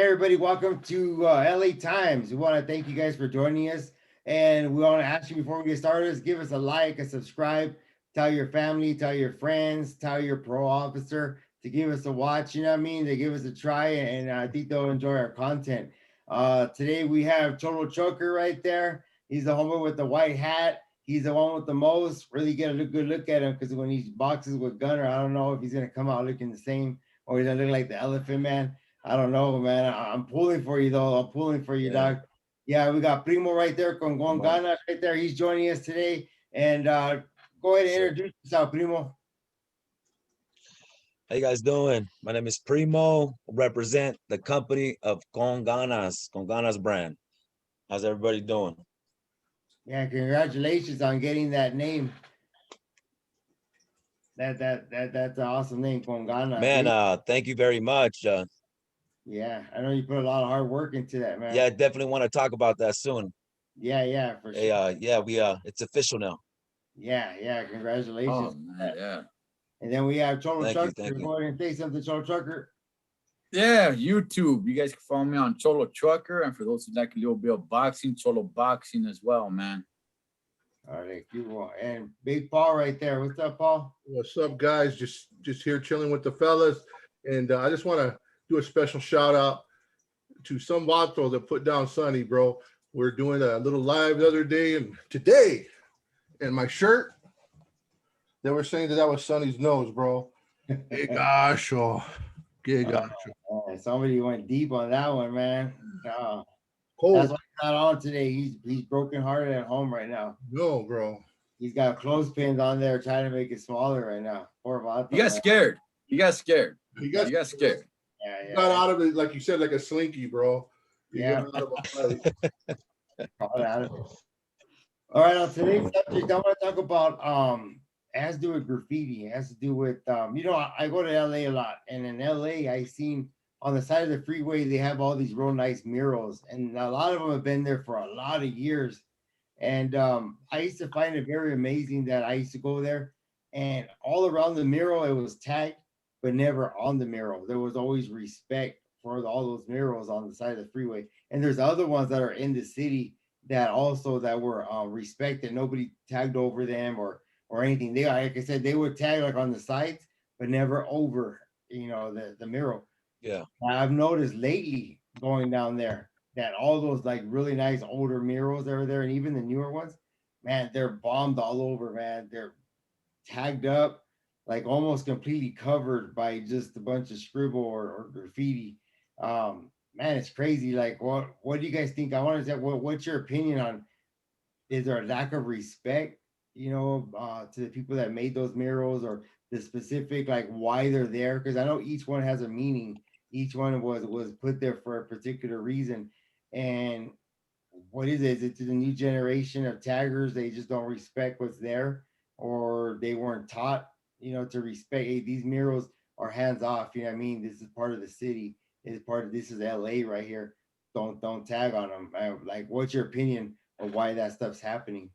Hey everybody, welcome to LA Times. We want to thank you guys for joining us. And we want to ask you before we get started, give us a like, a subscribe, tell your family, tell your friends, tell your pro officer to give us a watch, you know what I mean? They give us a try, and I think they'll enjoy our content. Today we have Cholo Choker right there. He's the homie with the white hat. He's the one with the most. Really get a good look at him, because when he boxes with Gunner, I don't know if he's going to come out looking the same or he's going to look like the Elephant Man. I don't know, man. I'm pulling for you, though. I'm pulling for you, dog. Yeah, we got Primo right there, con Gana right there. He's joining us today. And go ahead and introduce yourself, Primo. How you guys doing? My name is Primo. Represent the company of Conganas brand. How's everybody doing? Yeah, congratulations on getting that name. That's an awesome name, Congana. Man, thank you very much. Yeah, I know you put a lot of hard work into that, man. Yeah, I definitely want to talk about that soon. Yeah, for sure. Hey, yeah, it's official now. Yeah, congratulations. Oh, man, yeah. And then we have Cholo Trucker. Thank you. Go ahead and say something, Cholo Trucker. Yeah, YouTube. You guys can follow me on Cholo Trucker. And for those who like a little bit of boxing, Cholo Boxing as well, man. All right, and Big Paul right there. What's up, Paul? What's up, guys? Just here chilling with the fellas. And I just want to do a special shout out to some vato that put down Sonny, bro. We're doing a little live the other day and today, and my shirt, they were saying that was Sonny's nose, bro. Que gacho. Somebody went deep on that one, man. Cold. That's why he's not on today. He's broken hearted at home right now. No, bro. He's got clothespins on there trying to make it smaller right now. Poor Vato. You got scared. You got scared. You got scared. Yeah. Got out of it, like you said, like a slinky, bro. Yeah. All right, on today's subject, I want to talk about it has to do with graffiti. It has to do with I go to LA a lot, and in LA I seen on the side of the freeway they have all these real nice murals, and a lot of them have been there for a lot of years. And I used to find it very amazing that I used to go there, and all around the mural it was tagged, but never on the mural. There was always respect for all those murals on the side of the freeway. And there's other ones that are in the city that were respected. Nobody tagged over them or anything. They, like I said, they would tag like on the sides, but never over, the mural. Yeah. I've noticed lately going down there that all those like really nice older murals that are there, and even the newer ones, man, they're bombed all over, man. They're tagged up, like almost completely covered by just a bunch of scribble or graffiti. Man, it's crazy. Like, what do you guys think? I want to say, what's your opinion on? Is there a lack of respect, to the people that made those murals, or the specific like why they're there? Because I know each one has a meaning. Each one was put there for a particular reason. And what is it? Is it to the new generation of taggers? They just don't respect what's there, or they weren't taught, to respect. Hey, these murals are hands off. You know what I mean? This is part of the city. This is LA right here. Don't tag on them. Like, what's your opinion of why that stuff's happening?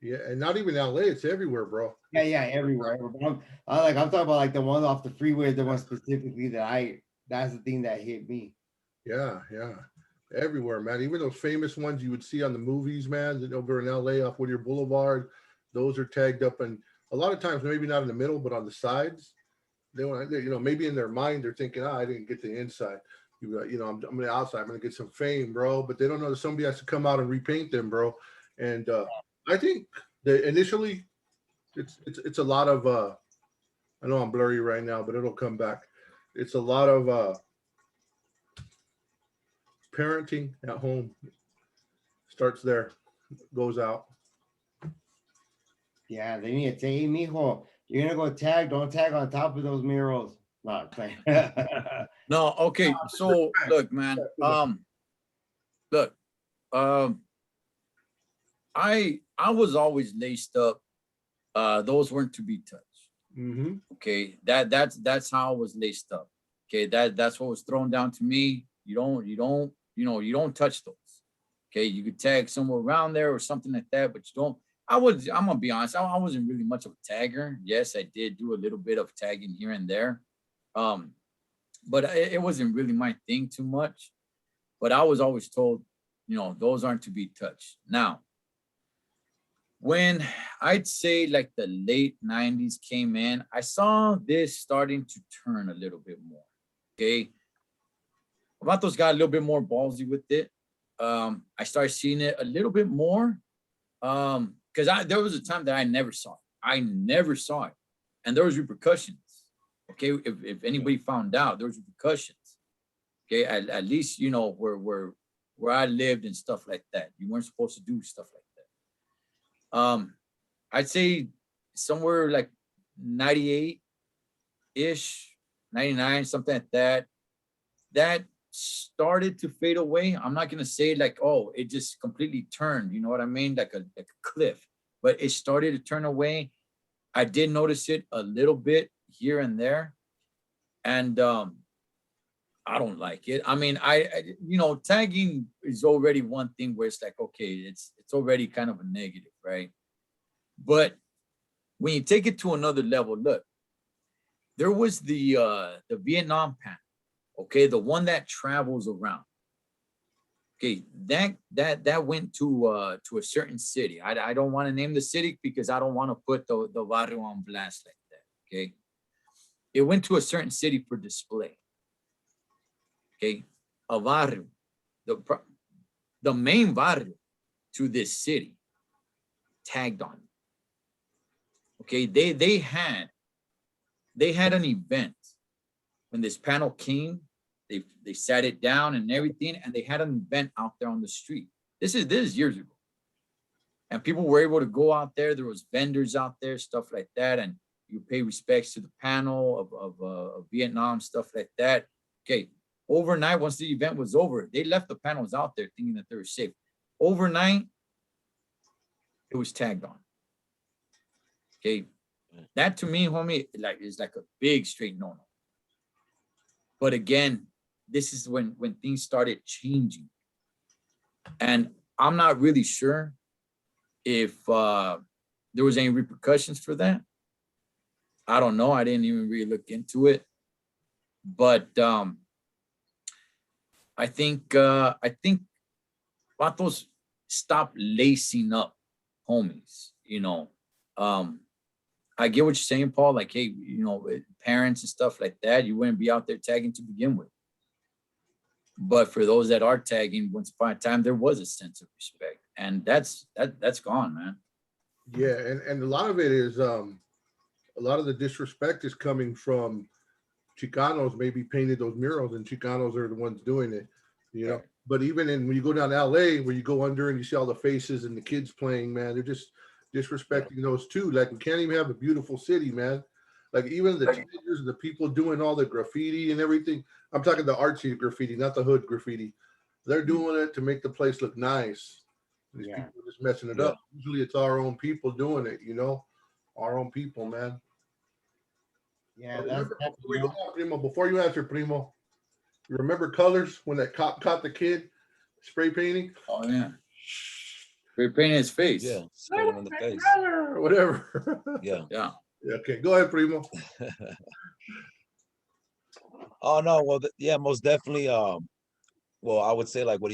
Yeah, and not even LA, it's everywhere, bro. Yeah, everywhere. I'm talking about like the one off the freeway, the one specifically that's the thing that hit me. Yeah. Everywhere, man. Even those famous ones you would see on the movies, man, that over in LA off Whittier Boulevard, those are tagged up, and a lot of times maybe not in the middle, but on the sides. They want, maybe in their mind they're thinking, I didn't get the inside. I'm on the outside. I'm gonna get some fame, bro. But they don't know that somebody has to come out and repaint them, bro. And I think that initially, it's a lot of. I know I'm blurry right now, but it'll come back. It's a lot of parenting at home. Starts there, goes out. Yeah, they need to say, hey, mijo, you're gonna go tag. Don't tag on top of those murals. Not playing. No, okay. So look, man. I was always laced up. Those weren't to be touched. Mm-hmm. Okay, that's how I was laced up. Okay, that's what was thrown down to me. You don't touch those. Okay, you could tag somewhere around there or something like that, but you don't. I'm gonna be honest. I wasn't really much of a tagger. Yes, I did do a little bit of tagging here and there. but it wasn't really my thing too much. But I was always told, you know, those aren't to be touched. Now, when I'd say like the late 90s came in, I saw this starting to turn a little bit more. Okay. Vatos got a little bit more ballsy with it. I started seeing it a little bit more. Because there was a time that I never saw it. I never saw it. And there was repercussions. Okay. If anybody found out, there was repercussions. Okay. At least, you know, where I lived and stuff like that. You weren't supposed to do stuff like that. I'd say somewhere like 98-ish, 99, something like that. That started to fade away. I'm not gonna say like, oh, it just completely turned, you know what I mean? Like a cliff, but it started to turn away. I did notice it a little bit here and there. And I don't like it. I mean, you know, tagging is already one thing where it's like, okay, it's already kind of a negative, right? But when you take it to another level, look, there was the Vietnam panel, okay, the one that travels around. Okay, that went to a certain city. I don't want to name the city because I don't want to put the barrio on blast like that. Okay, it went to a certain city for display. Okay, a barrio, the main barrio to this city tagged on. Okay, they had an event when this panel came. They sat it down and everything, and they had an event out there on the street. This is years ago, and people were able to go out there. There was vendors out there, stuff like that, and you pay respects to the panel of Vietnam, stuff like that. Okay, overnight, once the event was over, they left the panels out there thinking that they were safe. Overnight, it was tagged on. Okay, that to me, homie, like is like a big straight no-no. But again, this is when things started changing, and I'm not really sure if there was any repercussions for that. I don't know. I didn't even really look into it, but I think vatos stop lacing up homies. You know, I get what you're saying, Paul. Like, hey, you know, parents and stuff like that, you wouldn't be out there tagging to begin with. But for those that are tagging, once upon a time, there was a sense of respect, and that's gone, man. Yeah, and a lot of it is a lot of the disrespect is coming from Chicanos maybe painted those murals, and Chicanos are the ones doing it, you know. But even when you go down to LA, where you go under and you see all the faces and the kids playing, man, they're just disrespecting those too. Like, we can't even have a beautiful city, man. Like, even the teenagers and the people doing all the graffiti and everything. I'm talking the artsy graffiti, not the hood graffiti. They're doing it to make the place look nice. These people are just messing it up. Usually it's our own people doing it, you know, our own people, man. Yeah, before you answer, Primo, you remember Colors when that cop caught the kid spray painting? Oh yeah, spray painting his face. Yeah, spray him in the face. Or whatever. Yeah. Yeah. Okay, go ahead, Primo. Oh no, well, yeah, most definitely. Well, I would say like what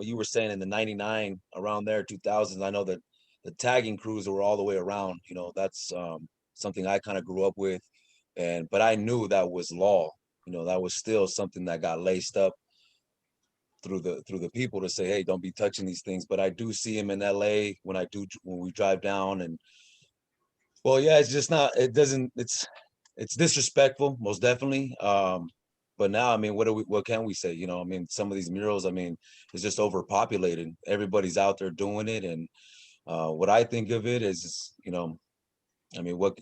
you were saying in the 99 around there, 2000s. I know that the tagging crews were all the way around. You know, that's something I kind of grew up with, but I knew that was law. You know, that was still something that got laced up through the people to say, hey, don't be touching these things. But I do see him in LA when we drive down, and well, yeah, it's just not. It doesn't. It's disrespectful, most definitely. But now, I mean, what can we say? You know, I mean, some of these murals, I mean, it's just overpopulated. Everybody's out there doing it, and what I think of it is, you know, I mean, what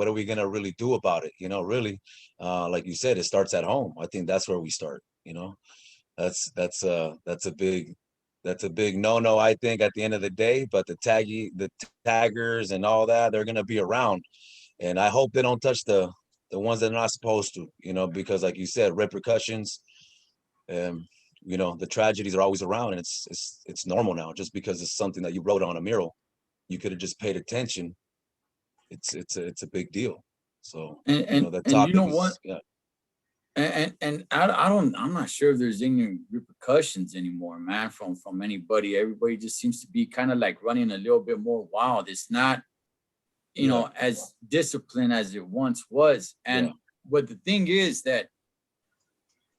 are we gonna really do about it? You know, really, like you said, it starts at home. I think that's where we start. You know, that's a big no-no, I think, at the end of the day. But the taggers and all that, they're gonna be around, and I hope they don't touch the ones that are not supposed to, you know, because like you said, repercussions, you know, the tragedies are always around, and it's normal now. Just because it's something that you wrote on a mural, you could have just paid attention. It's a big deal. So And you know, the and you topic know is, what? yeah. And I'm not sure if there's any repercussions anymore, man, from anybody. Everybody just seems to be kind of like running a little bit more wild. It's not, you Yeah. know, as disciplined as it once was. And Yeah. but the thing is that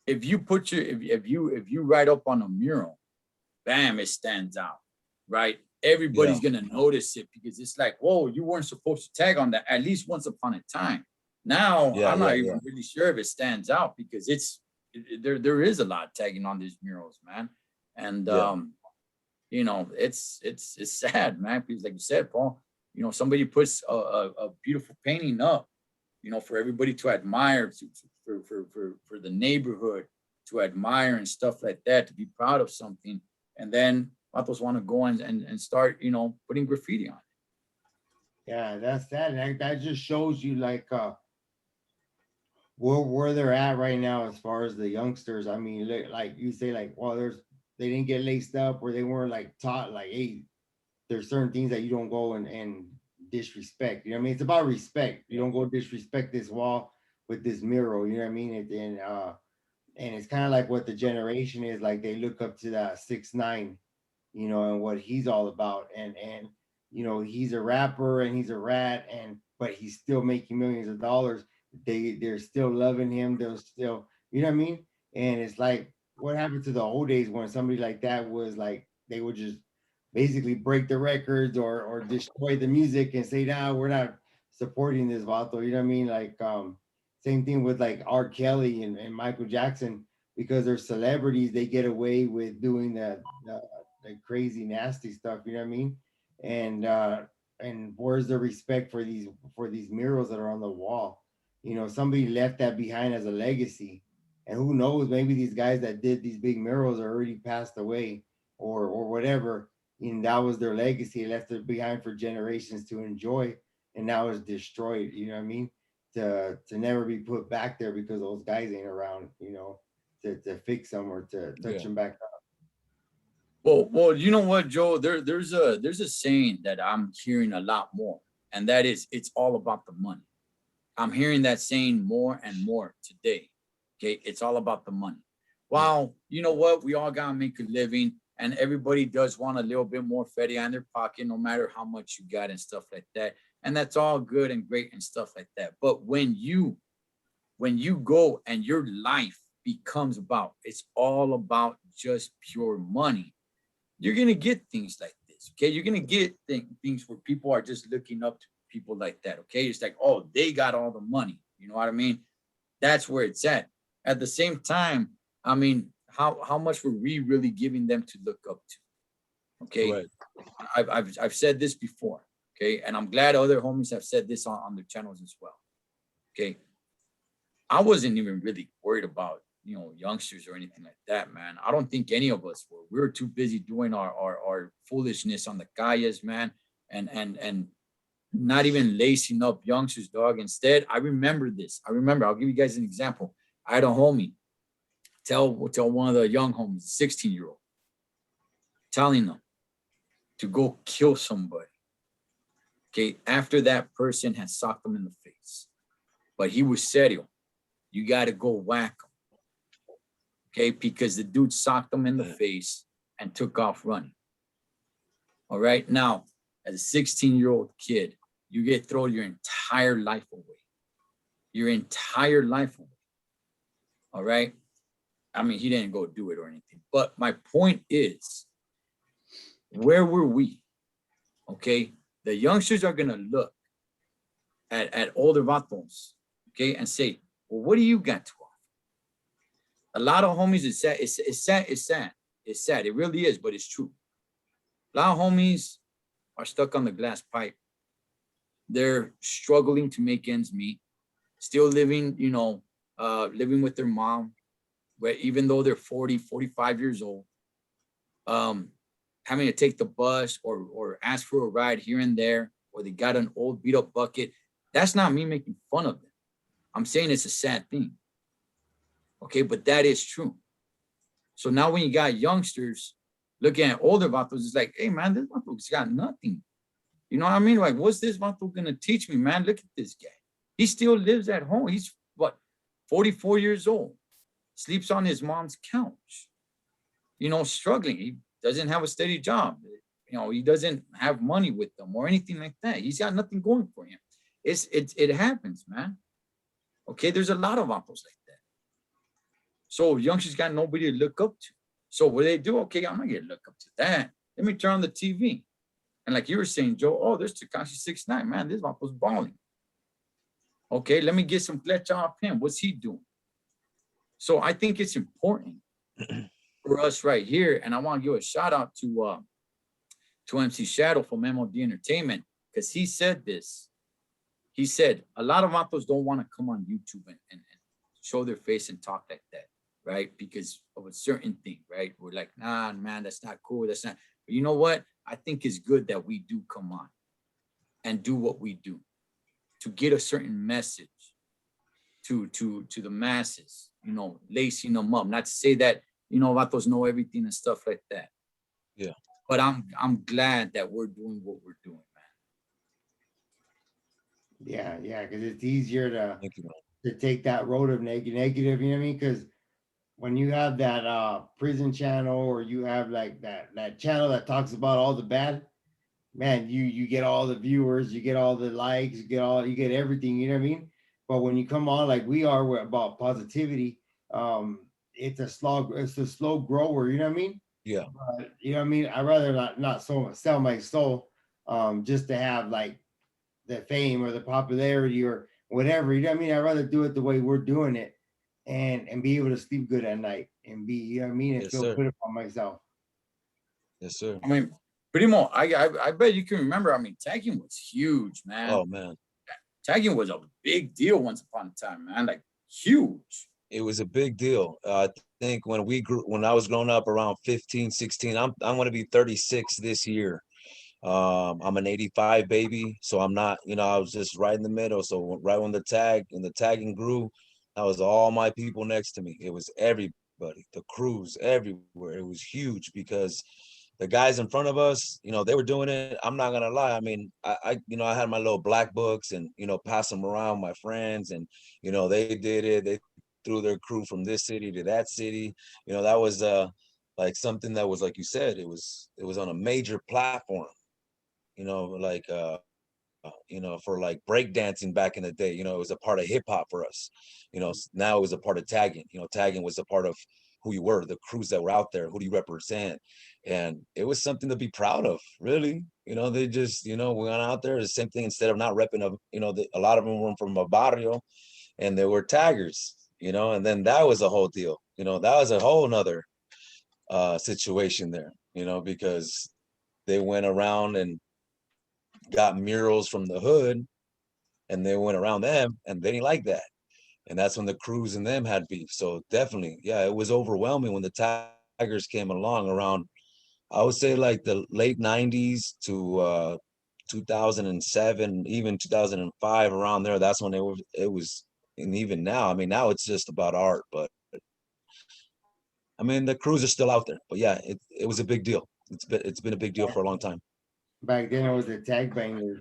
if you put your if you write up on a mural, bam, it stands out, right? Everybody's gonna notice it because it's like, whoa, you weren't supposed to tag on that at least once upon a time. Now Yeah, I'm not yeah, even really sure if it stands out because there is a lot of tagging on these murals, man. And Yeah. you know, it's sad, man, because like you said, Paul, you know, somebody puts a beautiful painting up, you know, for everybody to admire, for the neighborhood to admire and stuff like that, to be proud of something. And then Vatos want to go and start, you know, putting graffiti on it. Yeah, that's that. That just shows you like where they're at right now as far as the youngsters. I mean, like you say, like, well, they didn't get laced up or they weren't like taught like, hey, there's certain things that you don't go and disrespect. You know what I mean? It's about respect. You don't go disrespect this wall with this mural. You know what I mean? And it's kind of like what the generation is like. They look up to that 6ix9ine, you know, and what he's all about. And you know, he's a rapper and he's a rat, and but he's still making millions of dollars. They're still loving him. They're still, you know what I mean? And it's like, what happened to the old days when somebody like that was like, they would just basically break the records or destroy the music and say, nah, we're not supporting this Vato. You know what I mean? Like same thing with like R. Kelly and Michael Jackson, because they're celebrities, they get away with doing the crazy nasty stuff, you know what I mean? And where's the respect for these murals that are on the wall? You know, somebody left that behind as a legacy. And who knows, maybe these guys that did these big murals are already passed away or whatever. And that was their legacy, left it behind for generations to enjoy, and now it's destroyed, you know what I mean? To never be put back there because those guys ain't around, you know, to fix them or to touch Yeah. them back up. Well, you know what, Joe? There's a saying that I'm hearing a lot more, and that is, it's all about the money. I'm hearing that saying more and more today. Okay, it's all about the money. Wow, you know what? We all gotta make a living, and everybody does want a little bit more fatty on their pocket, no matter how much you got and stuff like that. And that's all good and great and stuff like that. But when you go and your life becomes about, it's all about just pure money, you're gonna get things like this. Okay, you're gonna get things where people are just looking up to people like that. Okay, it's like, oh, they got all the money. You know what I mean? That's where it's at. At the same time, I mean, how much were we really giving them to look up to? Okay, Right. I've said this before. Okay, and I'm glad other homies have said this on their channels as well. Okay, I wasn't even really worried about, you know, youngsters or anything like that, man. I don't think any of us were. We were too busy doing our foolishness on the calles, man, and not even lacing up youngsters, dog. Instead, I remember this. I'll give you guys an example. I had a homie tell one of the young homies, 16-year-old, telling them to go kill somebody. Okay, after that person had socked him in the face. But he was serio. You got to go whack him. Okay, because the dude socked him in the face and took off running. All right, now, as a 16-year-old kid, you get thrown your entire life away. Your entire life away. All right? I mean, he didn't go do it or anything. But my point is, where were we? Okay, the youngsters are going to look at older vatos, okay, and say, well, what do you got to offer? A lot of homies, it's sad. It's sad. It's sad. It's sad. It really is, but it's true. A lot of homies are stuck on the glass pipe. They're struggling to make ends meet, still living, you know, living with their mom, where even though they're 40, 45 years old, having to take the bus or ask for a ride here and there, or they got an old beat up bucket. That's not me making fun of them. I'm saying it's a sad thing. Okay, but that is true. So now when you got youngsters looking at older vatos, it's like, hey man, this vato's got nothing. You know what I mean? Like, what's this vato gonna teach me, man? Look at this guy. He still lives at home. He's what, 44 years old, sleeps on his mom's couch, you know, struggling. He doesn't have a steady job. You know, he doesn't have money with them or anything like that. He's got nothing going for him. It happens, man. Okay, there's a lot of vatos like that. So youngsters got nobody to look up to. So what they do? Okay, I'm not gonna look up to that. Let me turn on the TV. And like you were saying, Joe, oh, there's Tekashi 6ix9ine. Man, this vato's balling. Okay, let me get some flesh off him. What's he doing? So I think it's important for us right here. And I want to give a shout out to MC Shadow from MOD Entertainment, because he said this. He said, a lot of vatos don't want to come on YouTube and show their face and talk like that, right? Because of a certain thing, right? We're like, nah, man, that's not cool. That's not. But you know what? I think it's good that we do come on and do what we do to get a certain message to the masses, you know, lacing them up. Not to say that, you know, vatos know everything and stuff like that. Yeah. But I'm glad that we're doing what we're doing, man. Yeah, because it's easier Thank you, man. to take that road of negative, you know what I mean? Because when you have that prison channel, or you have like that channel that talks about all the bad, man, you get all the viewers, you get all the likes, you get everything, you know what I mean? But when you come on like we are about positivity, it's a slow grower, you know what I mean? Yeah. But, you know what I mean? I'd rather not sell my soul just to have like the fame or the popularity or whatever, you know what I mean? I'd rather do it the way we're doing it and be able to sleep good at night and be, you know what I mean, and Yes, feel sir. good about myself. Yes, sir. I mean, Primo, I bet you can remember. I mean, tagging was huge, man. Oh, man. Tagging was a big deal once upon a time, man. Like huge. It was a big deal. I think when I was growing up around 15, 16, I'm going to be 36 this year. I'm an 85 baby, so I'm not, you know, I was just right in the middle. So right when the tagging grew, that was all my people next to me. It was everybody, the crews everywhere. It was huge because the guys in front of us, you know, they were doing it. I'm not gonna lie. I mean, you know, I had my little black books and, you know, pass them around my friends, and, you know, they did it. They threw their crew from this city to that city. You know, that was like something that was, like you said, it was on a major platform, you know, like you know, for like breakdancing back in the day. You know, it was a part of hip hop for us. You know, now it was a part of tagging. You know, tagging was a part of who you were, the crews that were out there, who do you represent? And it was something to be proud of, really. You know, they just, you know, we went out there, the same thing, instead of not repping, you know, a lot of them were from a barrio and they were taggers, you know, and then that was a whole deal. You know, that was a whole nother situation there, you know, because they went around and got murals from the hood and they went around them and they didn't like that. And that's when the crews and them had beef. So definitely, yeah, it was overwhelming when the Tigers came along around, I would say like the late 90s to 2007, even 2005, around there. That's when it was, and even now, I mean, now it's just about art, but I mean, the crews are still out there. But yeah, it was a big deal. It's been a big deal for a long time. Back then it was the tag bangers.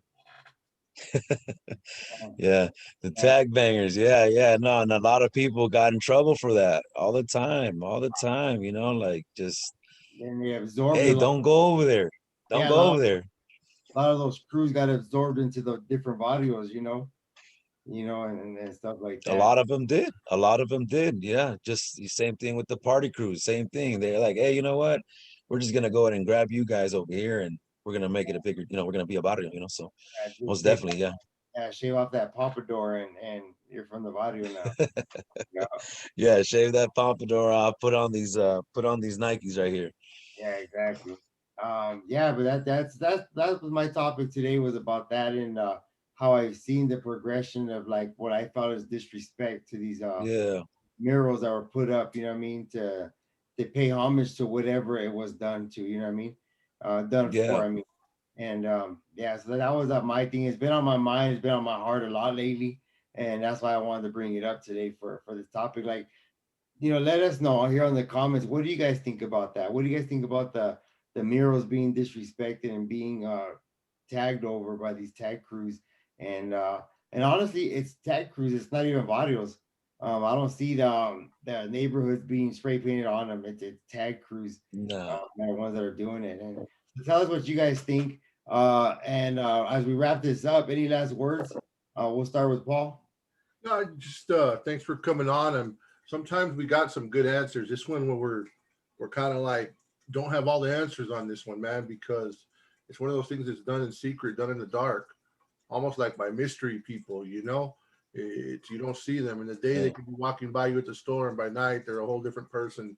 Yeah, the tag bangers. Yeah. No, and a lot of people got in trouble for that all the time, you know, like just, Then they absorbed hey, a lot. don't go over there. Don't Yeah, go over there. a lot of those crews got absorbed into the different barrios, and stuff like A that. lot of them did. A lot of them did. Yeah. Just the same thing with the party crews. Same thing. They're like, hey, you know what? We're just gonna go ahead and grab you guys over here and we're gonna make it a bigger, you know, we're gonna be a barrio, you know. So most definitely, yeah. Shave off that pompadour and you're from the barrio now. Yeah, Yeah, shave that pompadour off, put on these Nikes right here. yeah, exactly. Yeah, but that was my topic today, was about that, and how I've seen the progression of like what I felt is disrespect to these Yeah. murals that were put up, you know what I mean, to pay homage to whatever it was done to, you know what I mean, done Yeah. for, I mean. And yeah, so that was my thing. It's been on my mind, it's been on my heart a lot lately, and that's why I wanted to bring it up today for this topic. Like, let us know here in the comments, what do you guys think about that? What do you guys think about the murals being disrespected and being tagged over by these tag crews? And honestly, it's tag crews, it's not even barrios. I don't see the neighborhoods being spray painted on them. It's tag crews No. that are ones that are doing it. And so tell us what you guys think. And as we wrap this up, any last words? We'll start with Paul. No, just thanks for coming on. And sometimes we got some good answers. This one where we're kind of like don't have all the answers on this one, man, because it's one of those things that's done in secret, done in the dark, almost like by mystery people, you know. It's you don't see them in the day. They Yeah. could be walking by you at the store, and by night they're a whole different person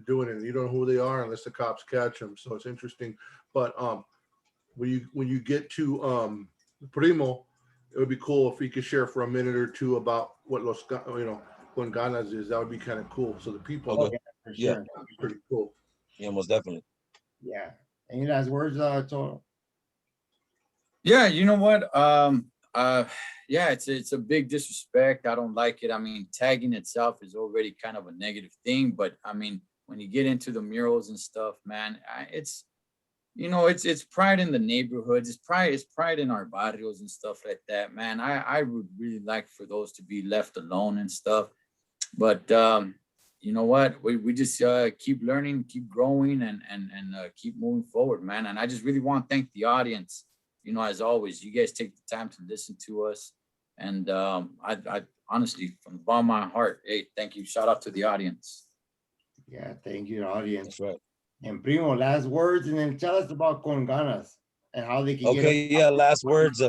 doing it. And you don't know who they are unless the cops catch them. So it's interesting. But when you get to Primo, it would be cool if he could share for a minute or two about what con ganas is. That would be kind of cool. So the people Okay. know. Yeah, for Yeah. sure. That'd be pretty cool. Yeah, most definitely. Yeah. Any last words, Cholo? Yeah, you know what? Yeah, it's a big disrespect. I don't like it. I mean, tagging itself is already kind of a negative thing, but I mean, when you get into the murals and stuff, man, it's it's pride in the neighborhoods. It's pride in our barrios and stuff like that, man. I would really like for those to be left alone and stuff. But you know what? We just keep learning, keep growing, and keep moving forward, man. And I just really want to thank the audience. As always, you guys take the time to listen to us, and I honestly, from the bottom of my heart, hey, thank you. Shout out to the audience. Yeah, thank you, audience. That's right. And Primo, last words, and then tell us about Con Ganas and how they can get Okay, yeah, last words.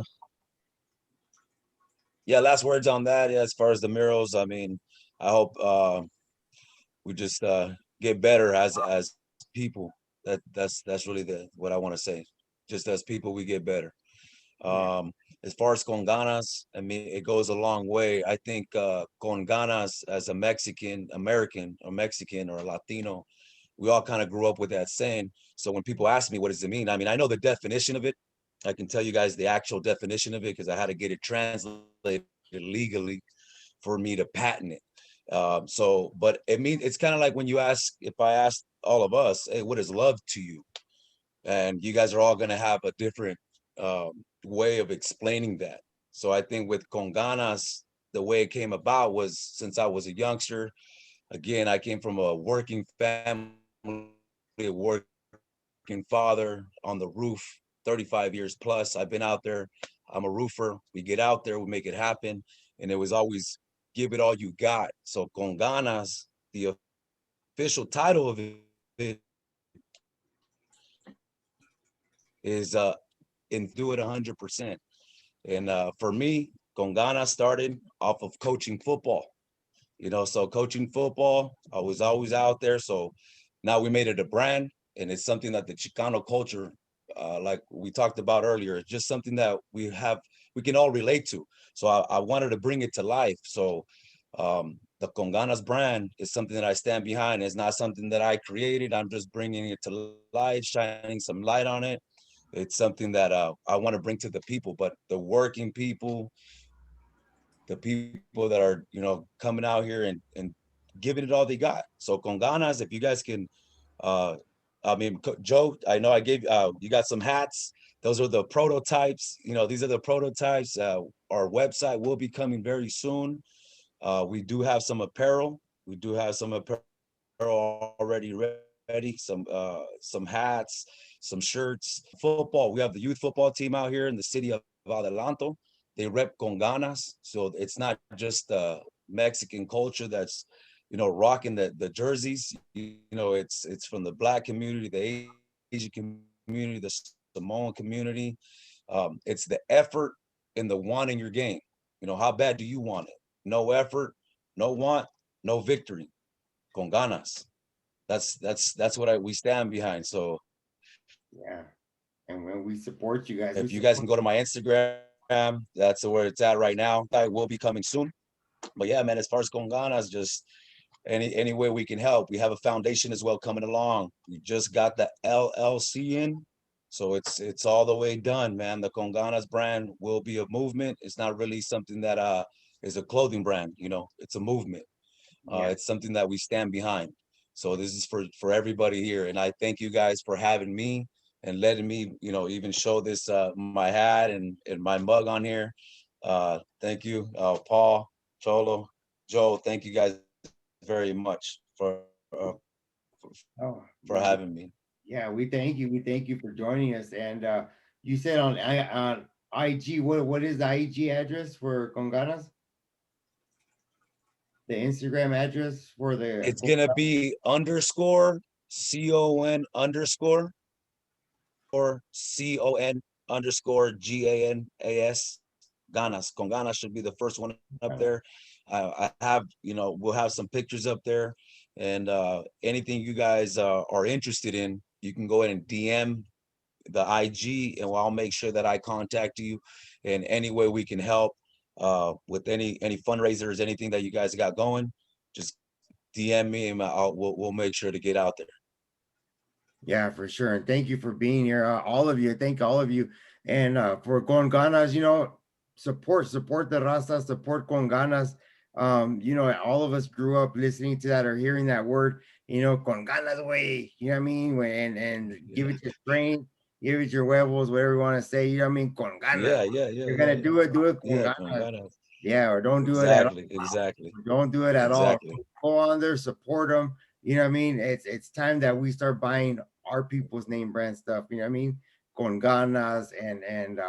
Yeah, last words on that. Yeah, as far as the murals, I mean, I hope we just get better as people. That's really what I want to say. Just as people, we get better. As far as con ganas, I mean, it goes a long way. I think con ganas as a Mexican American or Mexican or Latino, we all kind of grew up with that saying. So when people ask me, what does it mean? I mean, I know the definition of it. I can tell you guys the actual definition of it because I had to get it translated legally for me to patent it. But it means it's kind of like when if I ask all of us, hey, what is love to you? And you guys are all going to have a different way of explaining that. So I think with con ganas, the way it came about was since I was a youngster. Again, I came from a working family, a working father on the roof, 35 years plus. I've been out there. I'm a roofer. We get out there, we make it happen. And it was always give it all you got. So con ganas, the official title of it is and do it 100%. And for me, con ganas started off of coaching football. So coaching football, I was always out there. So now we made it a brand, and it's something that the Chicano culture, like we talked about earlier, it's just something that we can all relate to. So I wanted to bring it to life. So the Con Ganas brand is something that I stand behind. It's not something that I created. I'm just bringing it to light, shining some light on it. It's something that I want to bring to the people, but the working people, the people that are, coming out here and giving it all they got. So con ganas, if you guys can, I mean, Joe, I know I gave, you got some hats. Those are the prototypes. These are the prototypes. Our website will be coming very soon. We do have some apparel. We do have some apparel already ready. Some hats, some shirts. Football. We have the youth football team out here in the city of Adelanto. They rep con ganas. So it's not just Mexican culture that's, rocking the jerseys. It's from the Black community, the Asian community, the Samoan community. It's the effort and the want in your game. How bad do you want it? No effort, no want, no victory. Con ganas. That's what we stand behind. So Yeah. And when we support you guys, if you guys can go to my Instagram, that's where it's at right now. I will be coming soon. But yeah, man, as far as con ganas, just any way we can help. We have a foundation as well coming along. We just got the LLC in. So it's all the way done, man. The Con Ganas brand will be a movement. It's not really something that is a clothing brand, it's a movement. It's something that we stand behind. So this is for everybody here. And I thank you guys for having me and letting me, even show this my hat and my mug on here. Thank you, Paul, Cholo. Joe, thank you guys very much uh, Oh, for having me. yeah, we thank you. We thank you for joining us. And you said on IG, what is the IG address for Conganas? The Instagram address for the It's gonna be _CON_ or CON_GANAS. Ganas. Conganas should be the first one up there. I have, we'll have some pictures up there, and anything you guys are interested in, you can go ahead and DM the IG, and I'll make sure that I contact you in any way we can help with any fundraisers, anything that you guys got going. Just DM me, and we'll make sure to get out there. Yeah, for sure. And thank you for being here. All of you. Thank all of you. And for Con Ganas, support the Raza, support Con Ganas. All of us grew up listening to that or hearing that word, Con Ganas way. You know what I mean? And give it your strength, give it your huevos, whatever you want to say. You know what I mean? Con Ganas. Yeah. You're gonna do it con Yeah, ganas. Yeah, or don't do it at all. exactly. Don't do it at all. Exactly. Go on there, support them. You know what I mean? It's time that we start buying our people's name brand stuff. You know what I mean? Con ganas and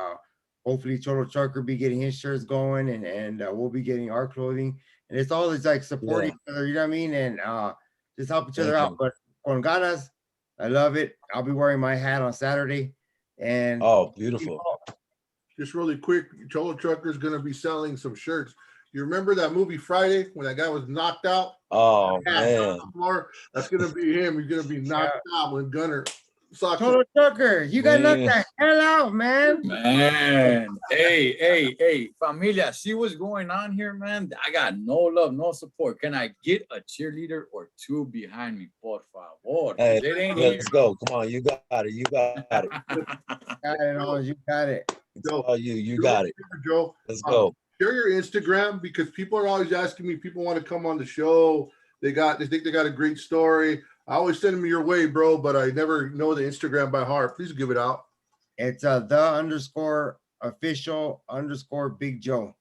hopefully Cholo Trucker be getting his shirts going and we'll be getting our clothing. And it's all like support Yeah. each other. You know what I mean? And just help each other Thank out. you. But con ganas, I love it. I'll be wearing my hat on Saturday. And Oh, beautiful. Just really quick, Cholo Trucker is going to be selling some shirts. You remember that movie Friday when that guy was knocked out? Oh Yeah, man. on the floor? That's going to be him. He's going to be knocked out when Gunner socks. Cholo Trucker, you got knocked the hell out, man. Man, hey, familia, see what's going on here, man? I got no love, no support. Can I get a cheerleader or two behind me, por favor? Hey, It ain't let's go. Come on, you got it. You got it. Got it, all. You got it. It's all you. You got it. Joe, Let's go. share your Instagram because people are always asking me. People want to come on the show. They think they got a great story. I always send them your way, bro, but I never know the Instagram by heart. Please give it out. It's the_official_Big Joe.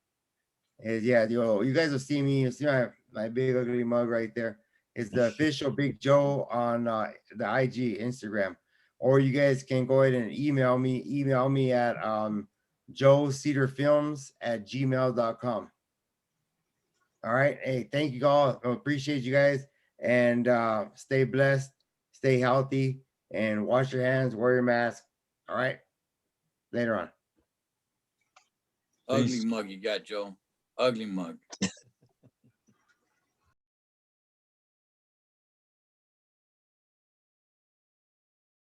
Yeah, you guys will see me. You see my big ugly mug right there. It's the official Big Joe on the IG Instagram. Or you guys can go ahead and email me. Email me at joecedarfilms@gmail.com. All right. Hey, thank you all. I appreciate you guys. And stay blessed, stay healthy, and wash your hands, wear your mask. All right. Later on. Ugly mug you got, Joe. Ugly mug.